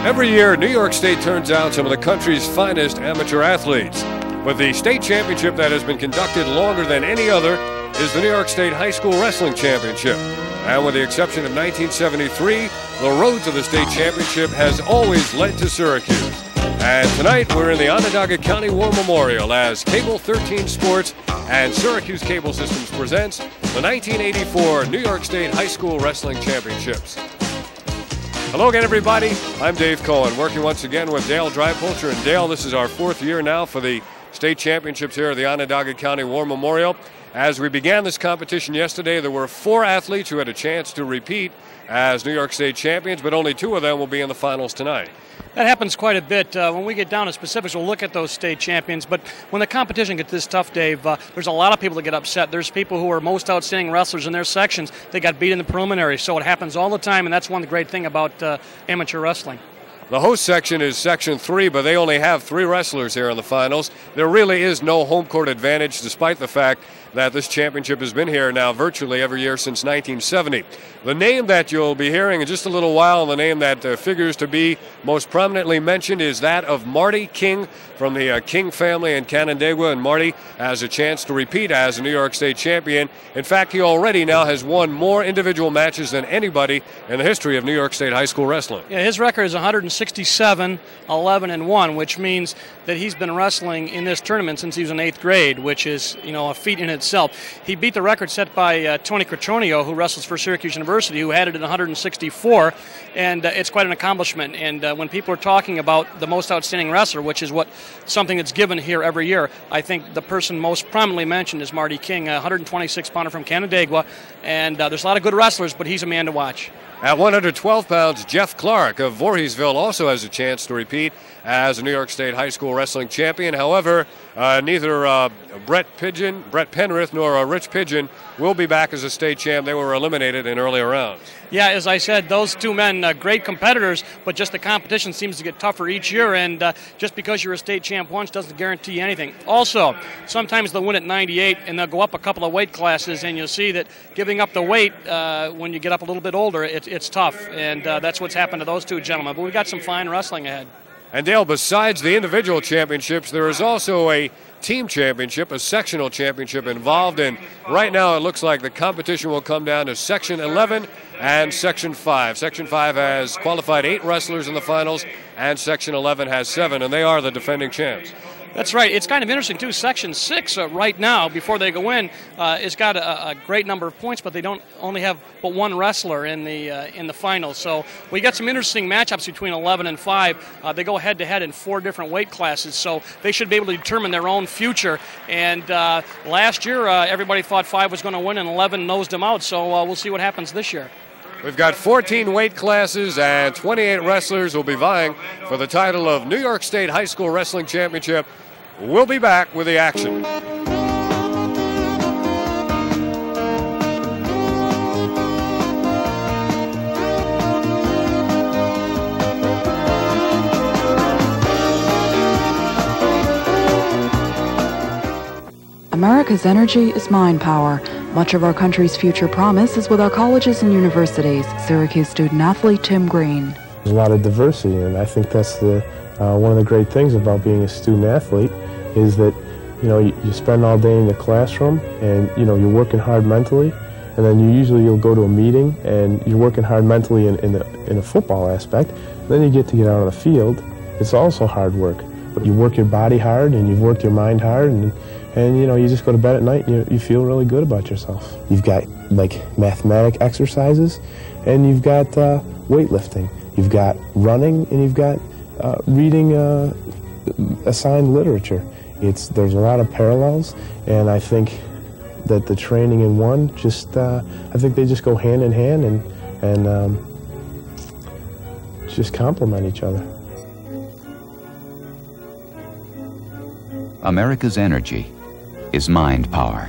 Every year, New York State turns out some of the country's finest amateur athletes. But the state championship that has been conducted longer than any other is the New York State High School Wrestling Championship. And with the exception of 1973, the road to the state championship has always led to Syracuse. And tonight, we're in the Onondaga County War Memorial as Cable 13 Sports and Syracuse Cable Systems presents the 1984 New York State High School Wrestling Championships. Hello again, everybody. I'm Dave Cohen, working once again with Dale Drypulcher. And Dale, this is our fourth year now for the state championships here at the Onondaga County War Memorial. As we began this competition yesterday, there were 4 athletes who had a chance to repeat as New York State champions, but only 2 of them will be in the finals tonight. That happens quite a bit. When we get down to specifics, we'll look at those state champions. But when the competition gets this tough, Dave, there's a lot of people that get upset. There's people who are most outstanding wrestlers in their sections. They got beat in the preliminary. So it happens all the time, and that's one great thing about amateur wrestling. The host section is Section 3, but they only have 3 wrestlers here in the finals. There really is no home court advantage, despite the fact that this championship has been here now virtually every year since 1970. The name that you'll be hearing in just a little while, the name that figures to be most prominently mentioned, is that of Marty King from the King family in Canandaigua, and Marty has a chance to repeat as a New York State champion. In fact, he already now has won more individual matches than anybody in the history of New York State high school wrestling. Yeah, his record is 167, 11-1, which means that he's been wrestling in this tournament since he was in 8th grade, which is, a feat in itself. He beat the record set by Tony Cotroneo, who wrestles for Syracuse University, who had it in 164, and it's quite an accomplishment. And when people are talking about the most outstanding wrestler, which is something that's given here every year, I think the person most prominently mentioned is Marty King, a 126-pounder from Canandaigua, and there's a lot of good wrestlers, but he's a man to watch. At 112 pounds, Jeff Clark of Voorheesville also has a chance to repeat as a New York State high school wrestling champion. However, neither Brett Penrith nor Rich Pigeon will be back as a state champ. They were eliminated in earlier rounds. Yeah, as I said, those 2 men, great competitors, but just the competition seems to get tougher each year, and just because you're a state champ once doesn't guarantee anything. Also, sometimes they'll win at 98, and they'll go up a couple of weight classes, and you'll see that giving up the weight when you get up a little bit older, it's tough, and that's what's happened to those 2 gentlemen. But we've got some fine wrestling ahead. And Dale, besides the individual championships, there is also a team championship, a sectional championship involved, and right now it looks like the competition will come down to Section 11 and Section 5. Section 5 has qualified 8 wrestlers in the finals, and Section 11 has 7, and they are the defending champs. That's right. It's kind of interesting, too. Section 6 right now, before they go in, has got a great number of points, but they don't only have but 1 wrestler in the finals. So we got some interesting matchups between 11 and 5. They go head-to-head in 4 different weight classes, so they should be able to determine their own future. And last year, everybody thought 5 was going to win, and 11 nosed them out, so we'll see what happens this year. We've got 14 weight classes, and 28 wrestlers will be vying for the title of New York State High School Wrestling Championship. We'll be back with the action. America's energy is mind power. Much of our country's future promise is with our colleges and universities. Syracuse student-athlete Tim Green. There's a lot of diversity, and I think that's one of the great things about being a student-athlete is that, you spend all day in the classroom and, you're working hard mentally, and then you'll go to a meeting and you're working hard mentally in a football aspect. Then you get out on the field. It's also hard work. But you work your body hard and you've worked your mind hard, and you just go to bed at night and you feel really good about yourself. You've got mathematic exercises, and you've got weightlifting. You've got running, and you've got reading assigned literature. There's a lot of parallels, and I think that the training in one I think they just go hand in hand and just complement each other. America's energy is mind power.